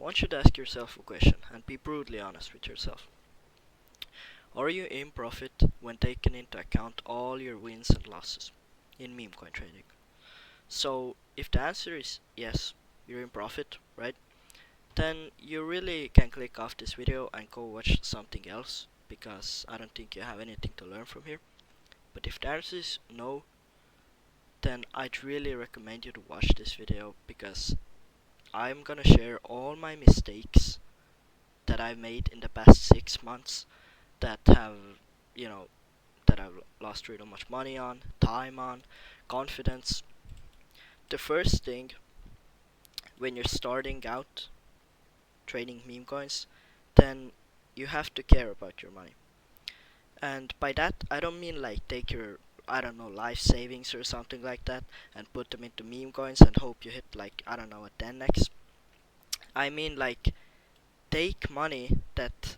want you to ask yourself a question and be brutally honest with yourself. Are you in profit when taking into account all your wins and losses in meme coin trading? So, if the answer is yes, you're in profit, right? Then you really can click off this video and go watch something else, because I don't think you have anything to learn from here. But if the answer is no, then I'd really recommend you to watch this video, because I'm gonna share all my mistakes that I've made in the past 6 months that have, you know, that I've lost really much money on, time on, confidence. The first thing when you're starting out trading meme coins, then you have to care about your money. And by that, I don't mean like take your, I don't know, life savings or something like that and put them into meme coins and hope you hit like, I don't know, a 10x. I mean like take money that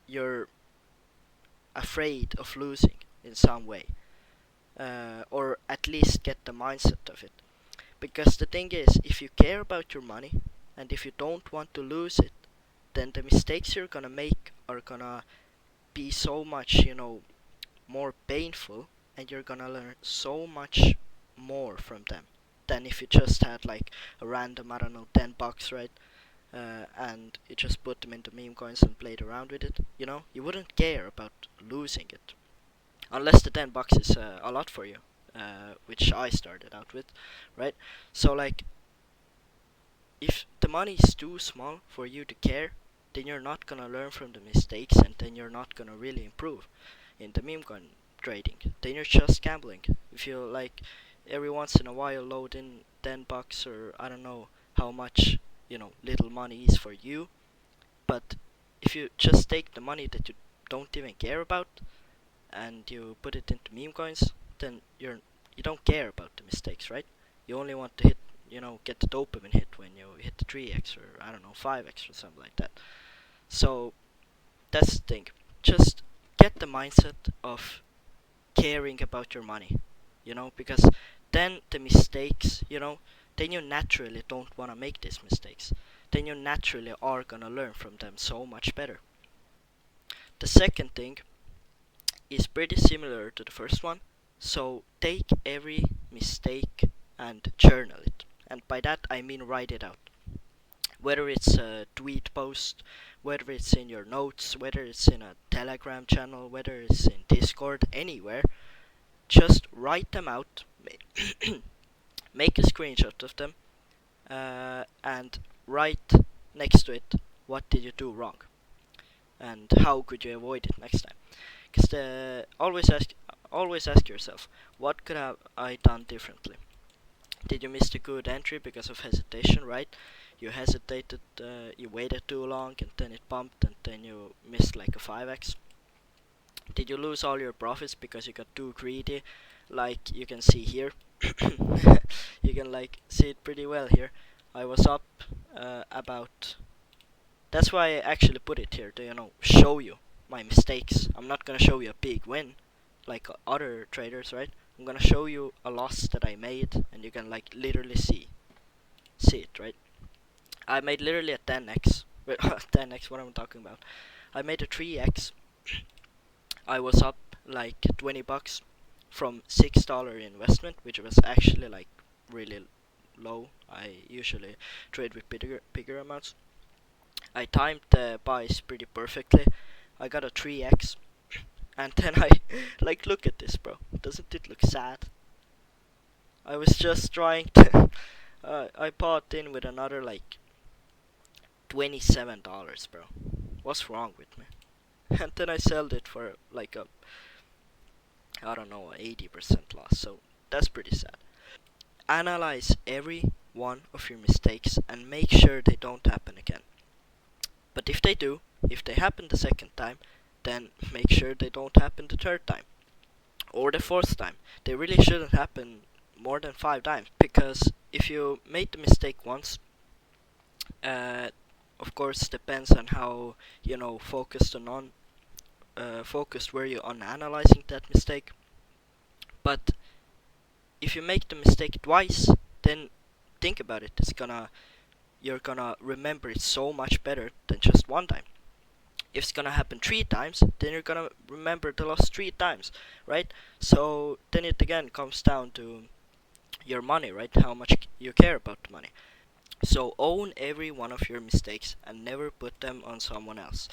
you're afraid of losing in some way, or at least get the mindset of it. Because the thing is, if you care about your money and if you don't want to lose it, then the mistakes you're gonna make are gonna be so much, more painful, and you're gonna learn so much more from them than if you just had like a random, I don't know, 10 bucks, right? And you just put them into meme coins and played around with it. You wouldn't care about losing it unless the 10 bucks is a lot for you, which I started out with, right? So like, if the money is too small for you to care, then you're not gonna learn from the mistakes, and then you're not gonna really improve in the meme coin trading. Then you're just gambling. If you like every once in a while load in 10 bucks, or I don't know how much, little money is for you, but if you just take the money that you don't even care about and you put it into meme coins, then you don't care about the mistakes, right? You only want to hit, get the dopamine hit when you hit the 3x, or I don't know, 5x or something like that. So that's the thing. Just get the mindset of caring about your money, because then the mistakes, then you naturally don't want to make these mistakes. Then you naturally are gonna learn from them so much better. The second thing is pretty similar to the first one. So take every mistake and journal it. And by that I mean write it out. Whether it's a tweet post, whether it's in your notes, whether it's in a Telegram channel, whether it's in Discord, anywhere, just write them out, make a screenshot of them, and write next to it what did you do wrong and how could you avoid it next time. Because always ask yourself, what could have I done differently? Did you miss a good entry because of hesitation, right? You hesitated, you waited too long, and then it pumped, and then you missed like a 5x. Did you lose all your profits because you got too greedy, like you can see here? You can like see it pretty well here. I was up about. That's why I actually put it here to show you my mistakes. I'm not gonna show you a big win like other traders, right? I'm gonna show you a loss that I made, and you can like literally see it, right? I made literally a 10x. 10x, what am I talking about? I made a 3x. I was up like 20 bucks from $6 investment, which was actually like really low. I usually trade with bigger amounts. I timed the buys pretty perfectly. I got a 3x, and then I like, look at this, bro. Doesn't it look sad? I was just trying to. I bought in with another like $27, bro. What's wrong with me? And then I sold it for like a, I don't know, 80% loss. So that's pretty sad. Analyze every one of your mistakes and make sure they don't happen again. But if they do, if they happen the second time, then make sure they don't happen the third time or the fourth time. They really shouldn't happen more than 5 times, because if you made the mistake once, uh, of course depends on how focused or non focused were you on analyzing that mistake. But if you make the mistake twice, then think about it. It's gonna you're gonna remember it so much better than just one time. If it's gonna happen 3 times, then you're gonna remember the loss 3 times, right? So then it again comes down to your money, right? How much you care about the money. So own every one of your mistakes and never put them on someone else,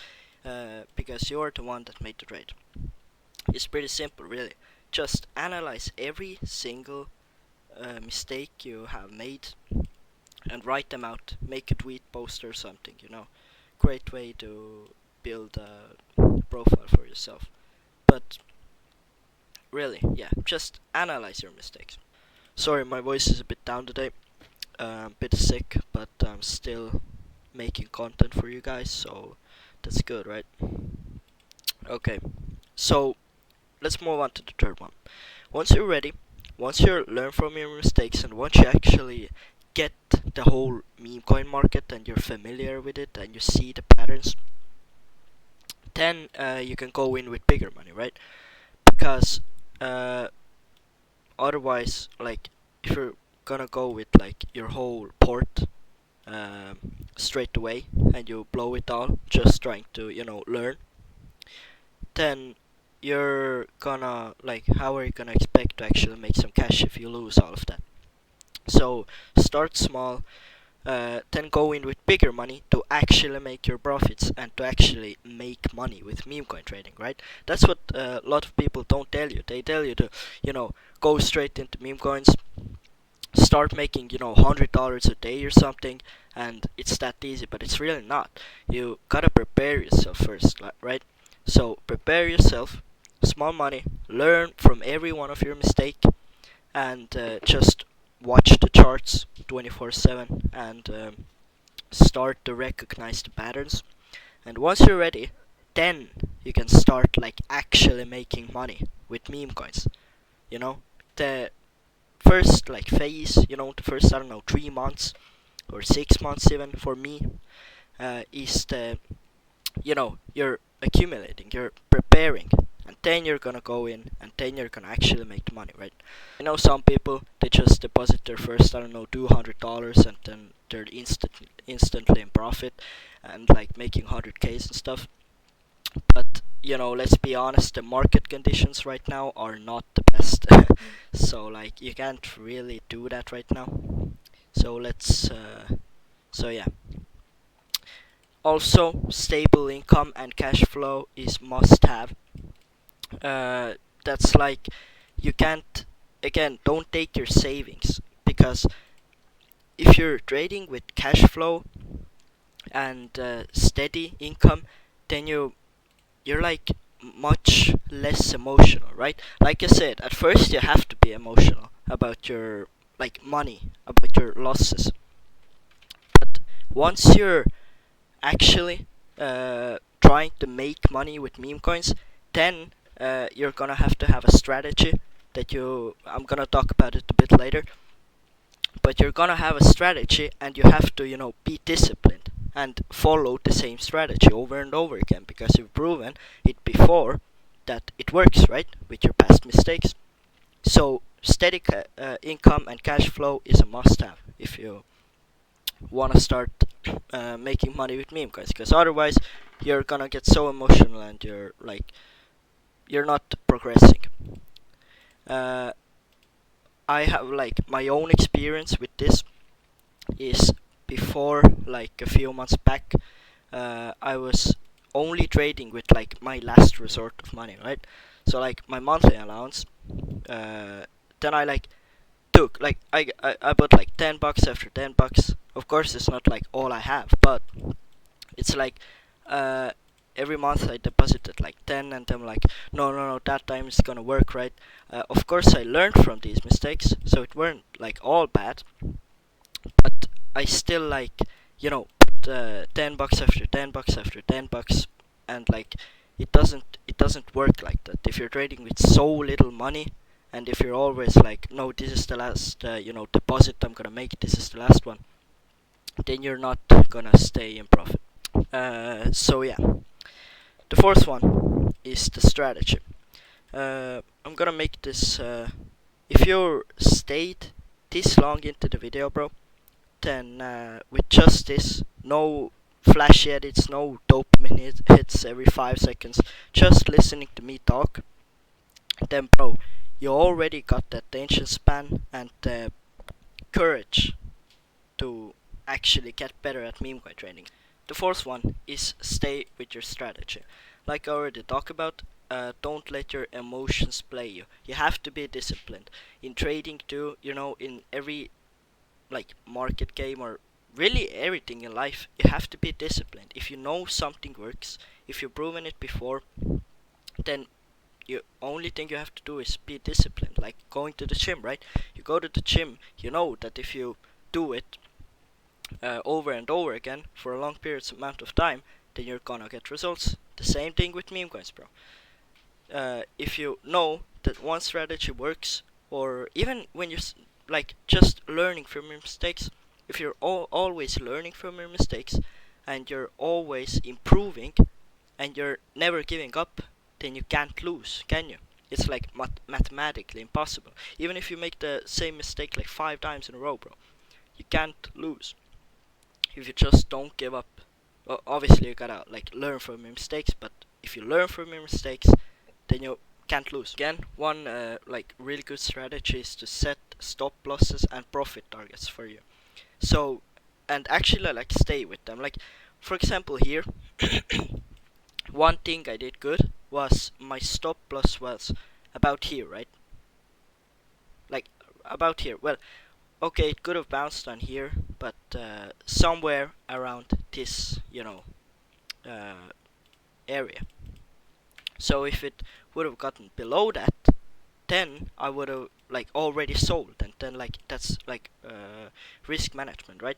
because you're the one that made the trade. It's pretty simple, really. Just analyze every single mistake you have made and write them out. Make a tweet post or something, Great way to build a profile for yourself. But really, yeah, just analyze your mistakes. Sorry, my voice is a bit down today. I'm a bit sick, but I'm still making content for you guys, so that's good, right? Okay, so let's move on to the third one. Once you're ready, once you learn from your mistakes, and once you actually get the whole meme coin market and you're familiar with it and you see the patterns, then you can go in with bigger money, right? Because uh, otherwise, like, if you're gonna go with like your whole port um, straight away and you blow it all just trying to learn, then you're gonna, like, how are you gonna expect to actually make some cash if you lose all of that? So start small, then go in with bigger money to actually make your profits and to actually make money with meme coin trading, right? That's what a lot of people don't tell you. They tell you to go straight into meme coins, start making $100 a day or something, and it's that easy. But it's really not. You gotta prepare yourself first, right? So prepare yourself, small money, learn from every one of your mistake, and just watch the charts 24/7 and start to recognize the patterns. And once you're ready, then you can start like actually making money with meme coins. You know, the first like phase, the first, I don't know, 3 months or 6 months even for me, is the, you're accumulating, you're preparing, and then you're gonna go in and then you're gonna actually make the money, right? I know some people, they just deposit their first, I don't know, $200, and then they're instantly in profit and like making 100Ks and stuff. But let's be honest, the market conditions right now are not the best. So like you can't really do that right now. So yeah. Also, stable income and cash flow is must have. That's like, you can't, again, don't take your savings, because if you're trading with cash flow and steady income, then you're like much less emotional, right? Like I said, at first you have to be emotional about your like money, about your losses. But once you're actually trying to make money with meme coins, then you're gonna have a strategy that I'm gonna talk about it a bit later. But you're gonna have a strategy, and you have to be disciplined and follow the same strategy over and over again, because you've proven it before that it works, right, with your past mistakes. So steady income and cash flow is a must-have if you want to start making money with meme coins, because otherwise you're gonna get so emotional and you're not progressing. uh, I have like my own experience with this is, before, like a few months back, I was only trading with like my last resort of money, right? So like my monthly allowance, then I like took like I bought like $10 after $10. Of course, it's not like all I have, but it's like uh, every month I deposited like 10, and I'm like, no, no, no, that time it's gonna work, right? Of course, I learned from these mistakes, so it weren't like all bad, but I still like put $10 after $10 after $10, and like it doesn't work like that if you're trading with so little money. And if you're always like, no, this is the last deposit I'm gonna make, this is the last one, then you're not gonna stay in profit. So yeah, the fourth one is the strategy. I'm gonna make this. If you stayed this long into the video, bro, then with just this, no flashy edits, no dopamine hits every 5 seconds, just listening to me talk, then bro, you already got the attention span and the courage to actually get better at meme coin trading. The fourth one is stay with your strategy. Like I already talked about, don't let your emotions play you. You have to be disciplined in trading too. You know, in every like market game or really everything in life, you have to be disciplined. If you know something works, if you've proven it before, then you only thing you have to do is be disciplined. Like going to the gym, right? You go to the gym, you know that if you do it over and over again for a long period amount of time, then you're gonna get results. The same thing with meme coins, bro. If you know that one strategy works, or even when you're like just learning from your mistakes, if you're always learning from your mistakes and you're always improving and you're never giving up, then you can't lose, can you? It's like mathematically impossible. Even if you make the same mistake like 5 times in a row, bro, you can't lose if you just don't give up. Well, obviously you gotta like learn from your mistakes, but if you learn from your mistakes, then you can't lose. Again, one like really good strategy is to set stop losses and profit targets for you. So, and actually like stay with them. Like, for example here, one thing I did good was my stop loss was about here, right? Like about here. Well, okay, it could have bounced on here, but somewhere around this, uh, area. So if it would have gotten below that, then I would have like already sold, and then like that's like risk management, right?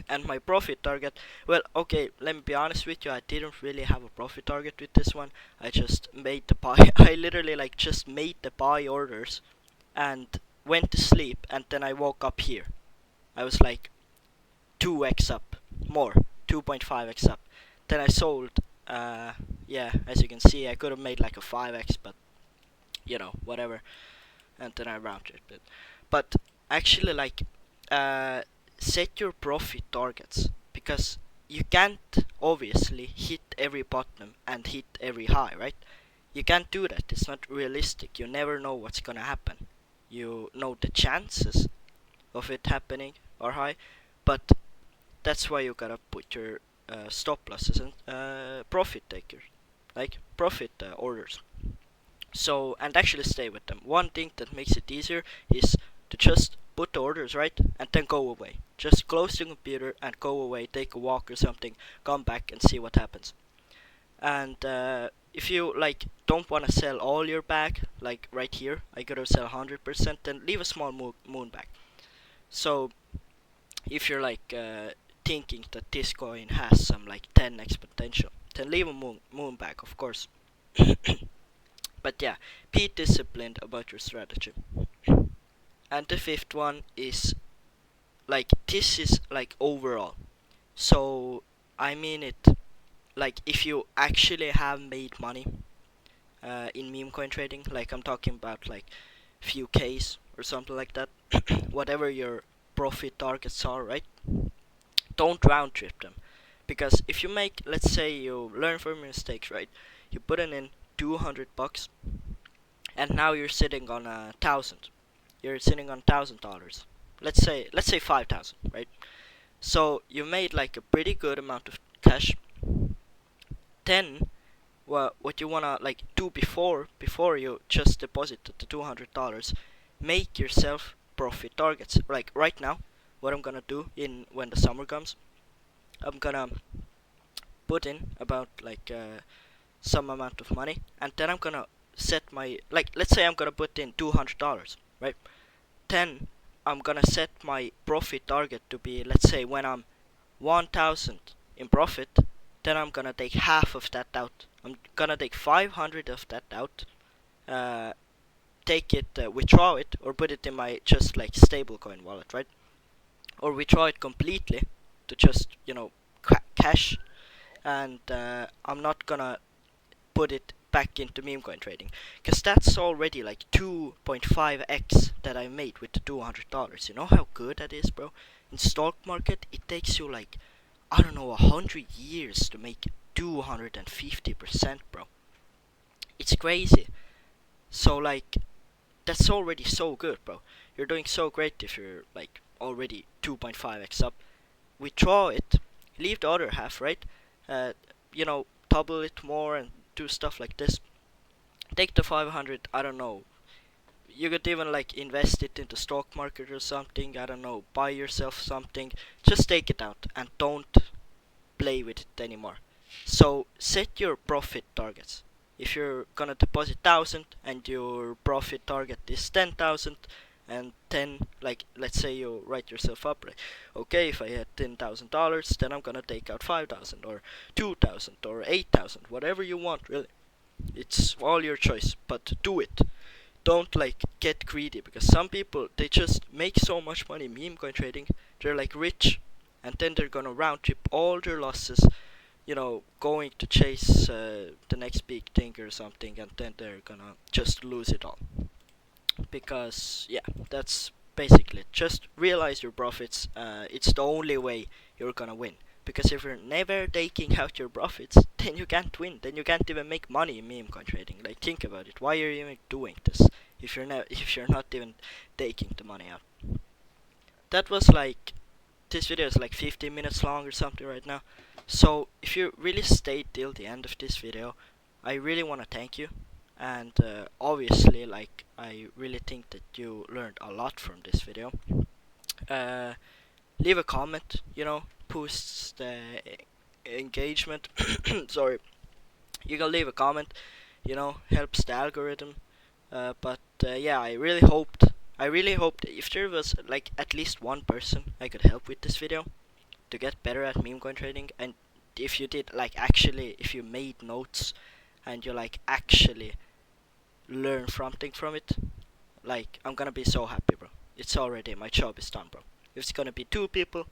And my profit target, well, okay, let me be honest with you, I didn't really have a profit target with this one. I just made the buy. I literally like just made the buy orders and went to sleep, and then I woke up here. I was like 2x up, more 2.5x up. Then I sold. Yeah, as you can see, I could have made like a 5x, but whatever. And then I round tripped it. But actually, like, set your profit targets, because you can't obviously hit every bottom and hit every high, right? You can't do that. It's not realistic. You never know what's gonna happen. You know the chances of it happening are high, but that's why you gotta put your stop losses and profit takers, like profit orders. So, and actually stay with them. One thing that makes it easier is to just put the orders, right, and then go away. Just close the computer and go away, take a walk or something, come back and see what happens. And if you like don't want to sell all your bag, like right here, I gotta sell 100%, then leave a small moon back. So if you're like thinking that this coin has some like 10x potential, then leave a moon back, of course. But yeah, be disciplined about your strategy. And the fifth one is like this is like overall. So I mean it like if you actually have made money in meme coin trading, like I'm talking about like few Ks or something like that, whatever your profit targets are, right? Don't round trip them. Because if you make, let's say you learn from your mistakes, right? You put in $200 and now you're sitting on 1,000. You're sitting on $1,000. Let's say 5,000, right? So you made like a pretty good amount of cash. Then what you wanna like do before you just deposit the $200, make yourself profit targets. Like right now, what I'm gonna do in when the summer comes, I'm gonna put in about like some amount of money, and then I'm gonna set my like let's say I'm gonna put in $200, right? Then I'm gonna set my profit target to be, let's say, when I'm 1,000 in profit, then I'm gonna take half of that out. I'm gonna take 500 of that out, uh, take it, withdraw it, or put it in my just like stablecoin wallet, right? Or withdraw it completely to just cash, and I'm not gonna put it back into meme coin trading, because that's already like 2.5x that I made with the $200. You know how good that is, bro? In stock market, it takes you like, I don't know, 100 years to make 250%, bro. It's crazy. So like, that's already so good, bro. You're doing so great if you're like already 2.5x up. Withdraw it, leave the other half, right? Uh, double it more and do stuff like this. Take the 500, I don't know. You could even like invest it into stock market or something. I don't know, buy yourself something. Just take it out and don't play with it anymore. So set your profit targets. If you're gonna deposit 1,000 and your profit target is 10,000, and 10, like let's say you write yourself up, right? Okay, if I had $10,000, then I'm gonna take out 5,000 or 2,000 or 8,000, whatever you want, really. It's all your choice, but do it. Don't like get greedy, because some people, they just make so much money meme coin trading. They're like rich, and then they're gonna round trip all their losses, going to chase the next big thing or something, and then they're gonna just lose it all. Because yeah, that's basically it. Just realize your profits. It's the only way you're gonna win. Because if you're never taking out your profits, then you can't win. Then you can't even make money in meme coin trading. Like, think about it. Why are you even doing this if you're not even taking the money out? That was like, this video is like 15 minutes long or something right now. So if you really stayed till the end of this video, I really want to thank you. And obviously, like, I really think that you learned a lot from this video. uh, Leave a comment, boosts the engagement. Sorry, you can leave a comment, helps the algorithm. But yeah, I really hoped if there was like at least one person I could help with this video to get better at meme coin trading. And if you did, like, actually, if you made notes and you like actually learn something from it, like, I'm gonna be so happy, bro. It's already, my job is done, bro. If it's gonna be 2 people,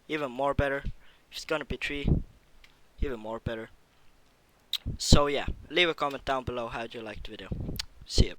even more better. If it's gonna be 3, even more better. So yeah, leave a comment down below how you liked the video. See ya.